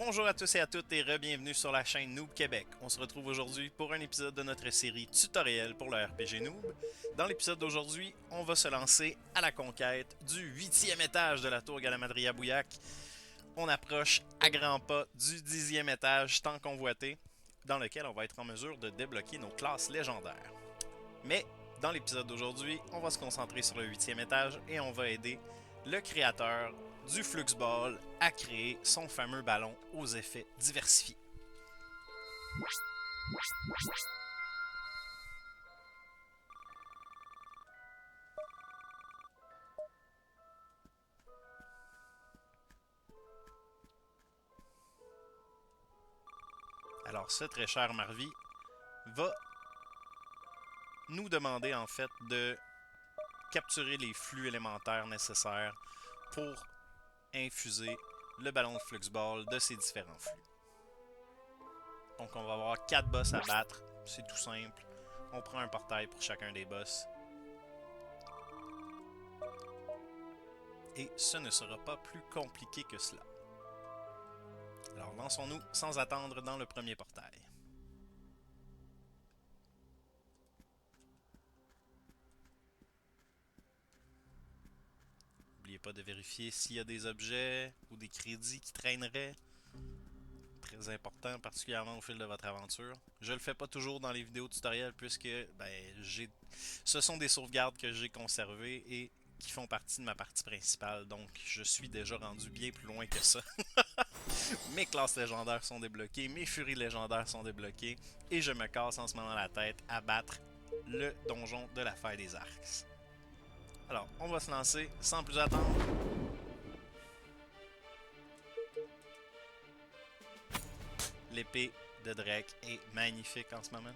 Bonjour à tous et à toutes et re-bienvenue sur la chaîne Noob Québec. On se retrouve aujourd'hui pour un épisode de notre série tutoriel pour le RPG Noob. Dans l'épisode d'aujourd'hui, on va se lancer à la conquête du 8e étage de la tour Galamadria Bouillac. On approche à grands pas du 10e étage tant convoité, dans lequel on va être en mesure de débloquer nos classes légendaires. Mais dans l'épisode d'aujourd'hui, on va se concentrer sur le 8e étage et on va aider le créateur du Fluxball à créer son fameux ballon aux effets diversifiés. Alors ce très cher Marvy va nous demander en fait de capturer les flux élémentaires nécessaires pour infuser le ballon de Fluxball de ses différents flux. Donc on va avoir 4 boss à battre, c'est tout simple. On prend un portail pour chacun des boss. Et ce ne sera pas plus compliqué que cela. Alors lançons-nous sans attendre dans le premier portail. N'oubliez pas de vérifier s'il y a des objets ou des crédits qui traîneraient. Très important, particulièrement au fil de votre aventure. Je le fais pas toujours dans les vidéos tutoriels puisque ce sont des sauvegardes que j'ai conservées et qui font partie de ma partie principale. Donc je suis déjà rendu bien plus loin que ça. Mes classes légendaires sont débloquées, mes furies légendaires sont débloquées et je me casse en ce moment la tête à battre le donjon de la faille des arcs. Alors, on va se lancer sans plus attendre. L'épée de Drake est magnifique en ce moment.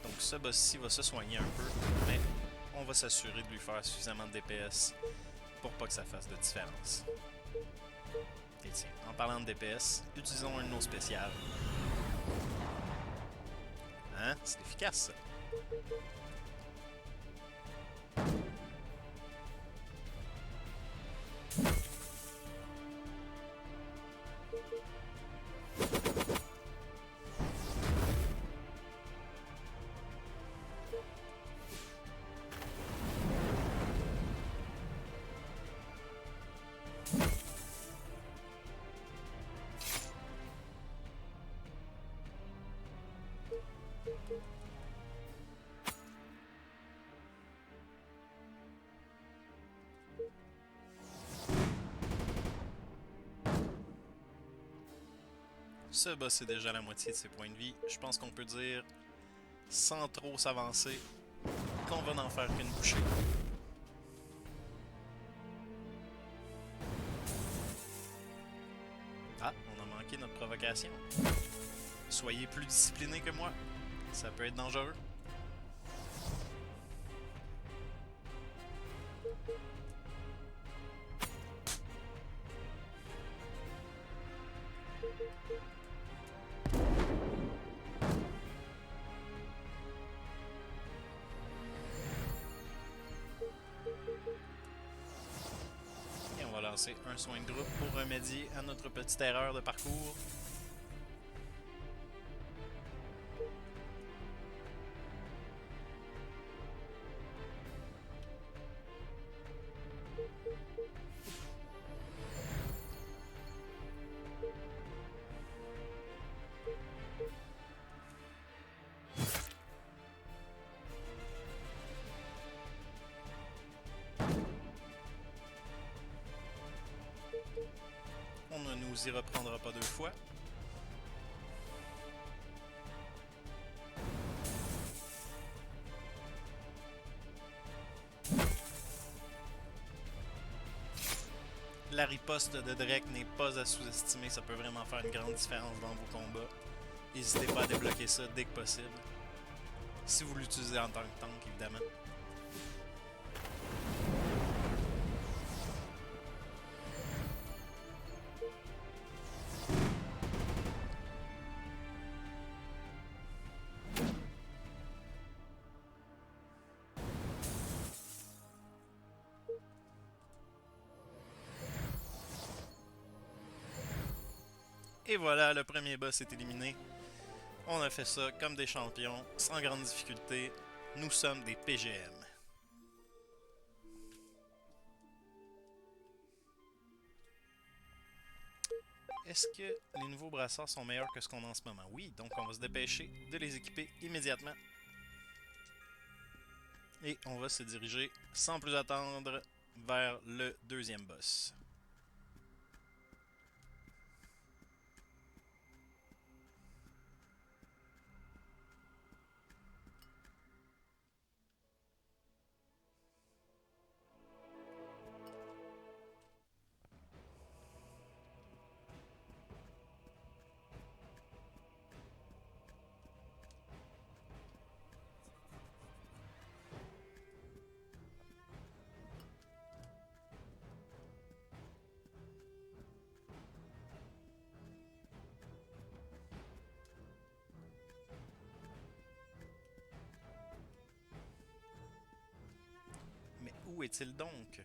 Donc ce boss-ci va se soigner un peu, mais on va s'assurer de lui faire suffisamment de DPS pour pas que ça fasse de différence. Et tiens, en parlant de DPS, utilisons un de nos spéciales. Hein? C'est efficace ça. Ce boss est déjà la moitié de ses points de vie. Je pense qu'on peut dire, sans trop s'avancer, qu'on va n'en faire qu'une bouchée. Ah, on a manqué notre provocation. Soyez plus disciplinés que moi. Ça peut être dangereux. Et on va lancer un soin de groupe pour remédier à notre petite erreur de parcours. On ne nous y reprendra pas deux fois. La riposte de Drake n'est pas à sous-estimer, ça peut vraiment faire une grande différence dans vos combats. N'hésitez pas à débloquer ça dès que possible. Si vous l'utilisez en tant que tank, évidemment. Et voilà, le premier boss est éliminé. On a fait ça comme des champions, sans grande difficulté. Nous sommes des PGM. Est-ce que les nouveaux brassards sont meilleurs que ce qu'on a en ce moment? Oui, donc on va se dépêcher de les équiper immédiatement. Et on va se diriger sans plus attendre vers le deuxième boss. Mais où est-il donc?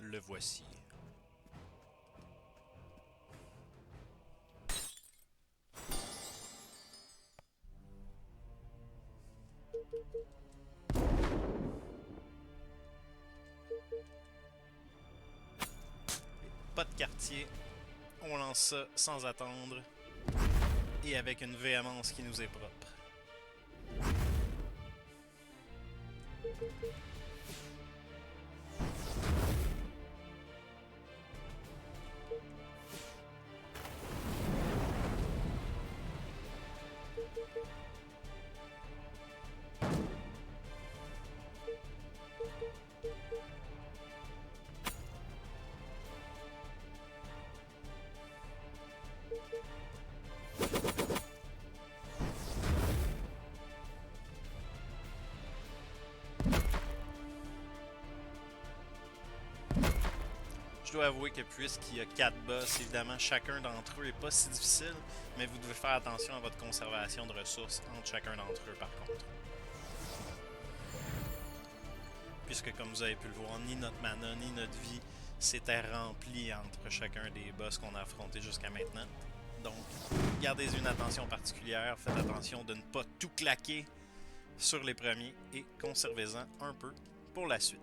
Le voici. Pas de quartier. On lance ça sans attendre. Et avec une véhémence qui nous est propre. Je dois avouer que puisqu'il y a 4 boss, évidemment, chacun d'entre eux est pas si difficile, mais vous devez faire attention à votre conservation de ressources entre chacun d'entre eux par contre. Puisque comme vous avez pu le voir, ni notre mana, ni notre vie s'était rempli entre chacun des boss qu'on a affrontés jusqu'à maintenant. Donc, gardez une attention particulière, faites attention de ne pas tout claquer sur les premiers et conservez-en un peu pour la suite.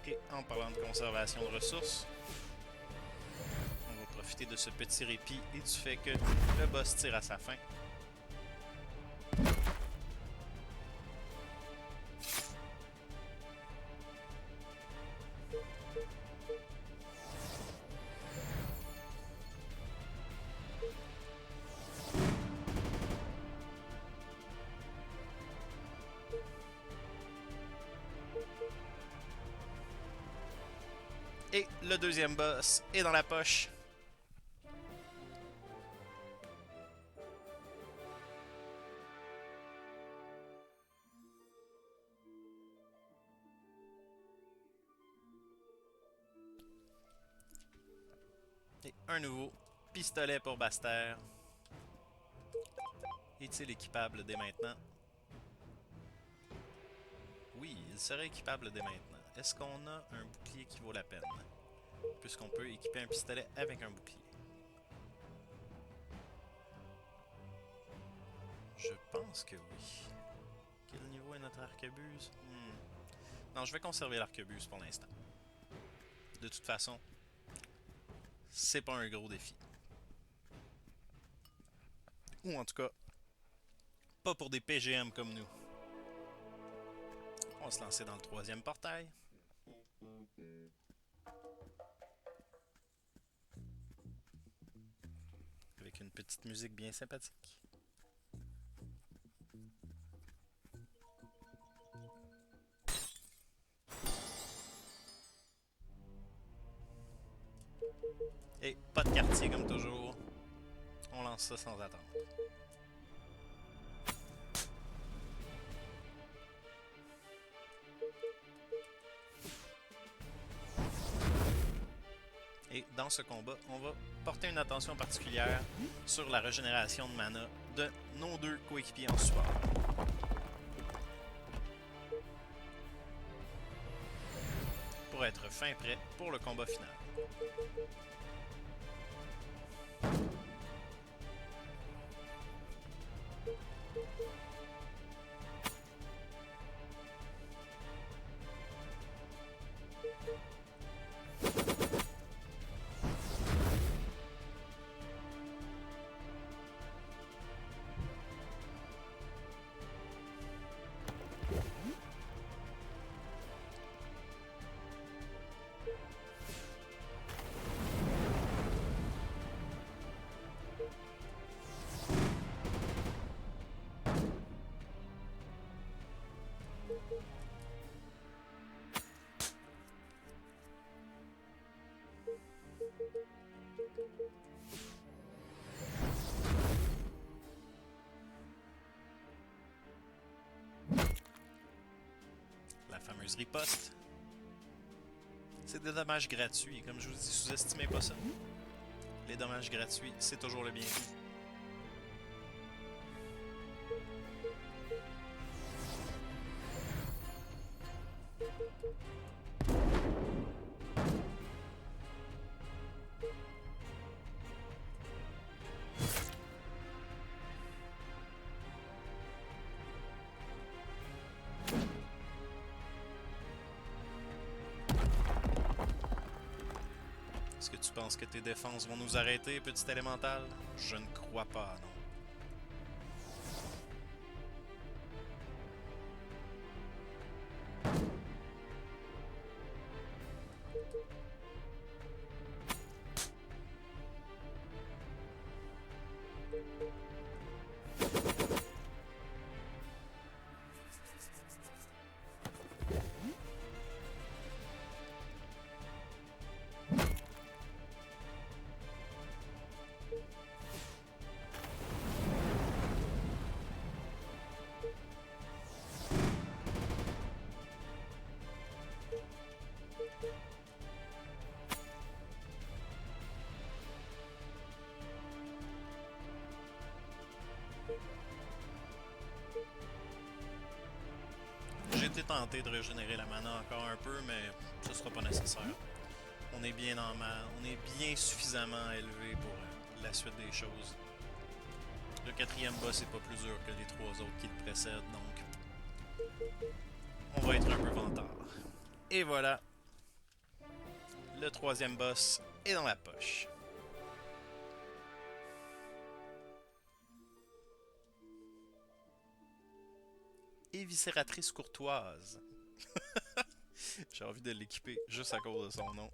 Et en parlant de conservation de ressources, on va profiter de ce petit répit et du fait que le boss tire à sa fin. Et le deuxième boss est dans la poche. Et un nouveau pistolet pour Baster. Est-il équipable dès maintenant? Oui, il serait équipable dès maintenant. Est-ce qu'on a un bouclier qui vaut la peine? Puisqu'on peut équiper un pistolet avec un bouclier. Je pense que oui. Qu'il notre arquebuse? Non, je vais conserver l'arquebuse pour l'instant. De toute façon, c'est pas un gros défi. Ou en tout cas, pas pour des PGM comme nous. On va se lancer dans le troisième portail. Avec une petite musique bien sympathique. Et pas de quartier comme toujours. On lance ça sans attendre. Et dans ce combat, on va porter une attention particulière sur la régénération de mana de nos deux coéquipiers en support. Pour être fin prêt pour le combat final. La fameuse riposte. C'est des dommages gratuits. Comme je vous dis, sous-estimez pas ça. Les dommages gratuits, c'est toujours le bienvenu. Est-ce que tu penses que tes défenses vont nous arrêter, petit élémental? Je ne crois pas, non. J'ai été tenté de régénérer la mana encore un peu, mais ce sera pas nécessaire. On est bien en mal, on est bien suffisamment élevé pour la suite des choses. Le quatrième boss est pas plus dur que les trois autres qui le précèdent, donc on va être un peu vantard. Et voilà, le troisième boss est dans la poche. Éviscératrice courtoise. J'ai envie de l'équiper juste à cause de son nom.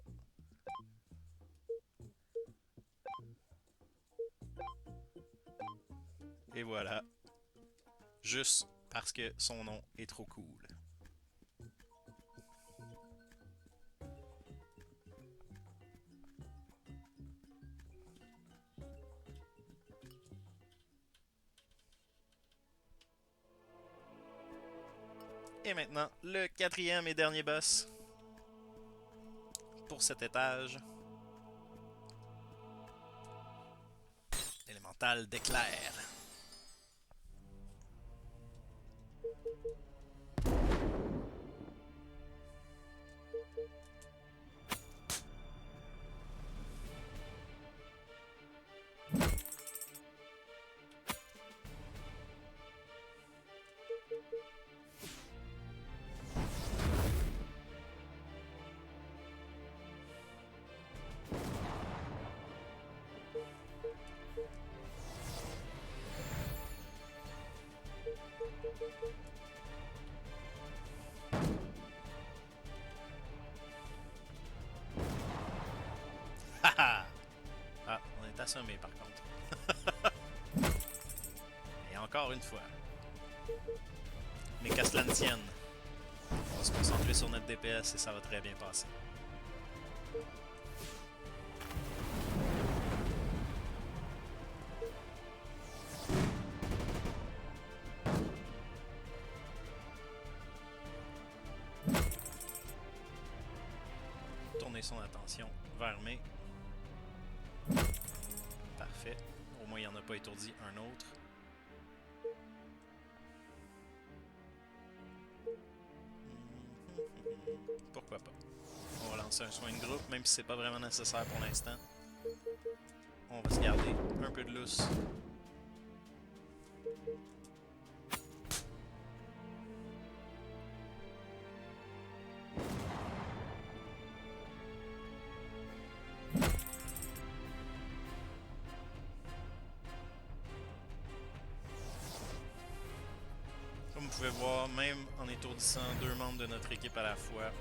Et voilà. Juste parce que son nom est trop cool. Et maintenant, le quatrième et dernier boss pour cet étage. Élémental d'éclair. assommé par contre. Et encore une fois. Mais qu'à cela ne tienne, on va se concentrer sur notre DPS et ça va très bien passer. Tourner son attention vers Mei. Parfait. Au moins, il n'y en a pas étourdi un autre. Pourquoi pas. On va lancer un soin de groupe, même si c'est pas vraiment nécessaire pour l'instant. On va se garder un peu de lousse. Comme vous pouvez voir, même en étourdissant deux membres de notre équipe à la fois,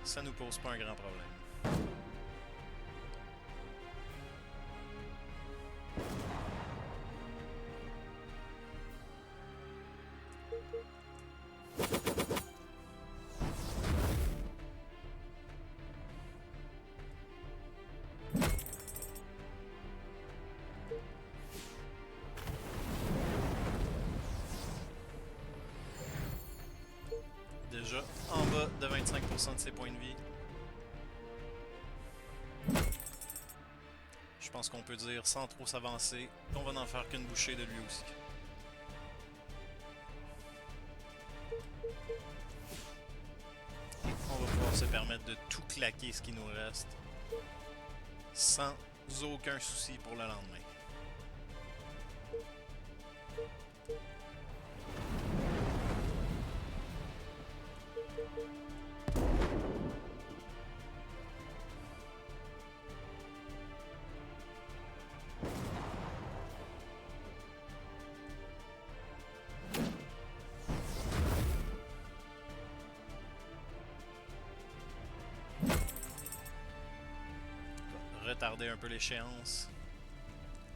ça nous pose pas un grand problème. Déjà en bas de 25% de ses points de vie. Je pense qu'on peut dire sans trop s'avancer qu'on va n'en faire qu'une bouchée de lui aussi. Et on va pouvoir se permettre de tout claquer ce qui nous reste sans aucun souci pour le lendemain. Retarder un peu l'échéance,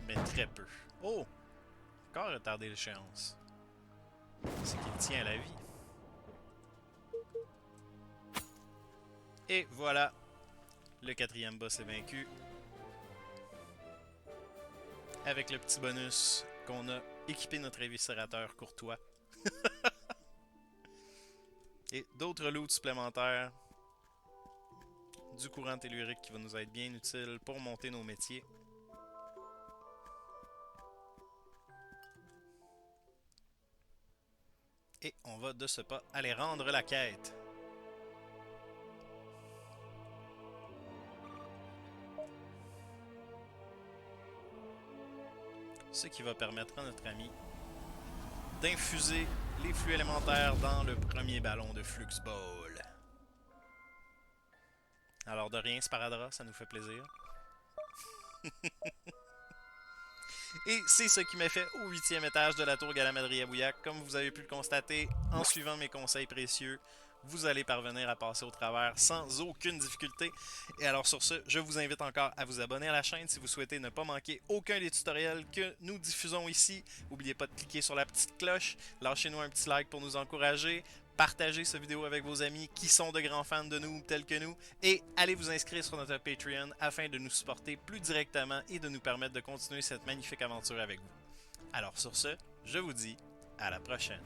mais très peu. Oh! Encore retarder l'échéance. C'est qu'il tient à la vie. Et voilà, le quatrième boss est vaincu. Avec le petit bonus qu'on a équipé notre éviscérateur courtois. Et d'autres loots supplémentaires. Du courant tellurique qui va nous être bien utile pour monter nos métiers. Et on va de ce pas aller rendre la quête. Ce qui va permettre à notre ami d'infuser les flux élémentaires dans le premier ballon de Flux Ball. Alors de rien, Sparadra, ça nous fait plaisir. Et c'est ce qui m'a fait au 8e étage de la tour Galamadriabouillac. Comme vous avez pu le constater, en suivant mes conseils précieux, vous allez parvenir à passer au travers sans aucune difficulté. Et alors sur ce, je vous invite encore à vous abonner à la chaîne si vous souhaitez ne pas manquer aucun des tutoriels que nous diffusons ici. N'oubliez pas de cliquer sur la petite cloche, lâchez-nous un petit like pour nous encourager. Partagez cette vidéo avec vos amis qui sont de grands fans de nous tels que nous et allez vous inscrire sur notre Patreon afin de nous supporter plus directement et de nous permettre de continuer cette magnifique aventure avec vous. Alors sur ce, je vous dis à la prochaine.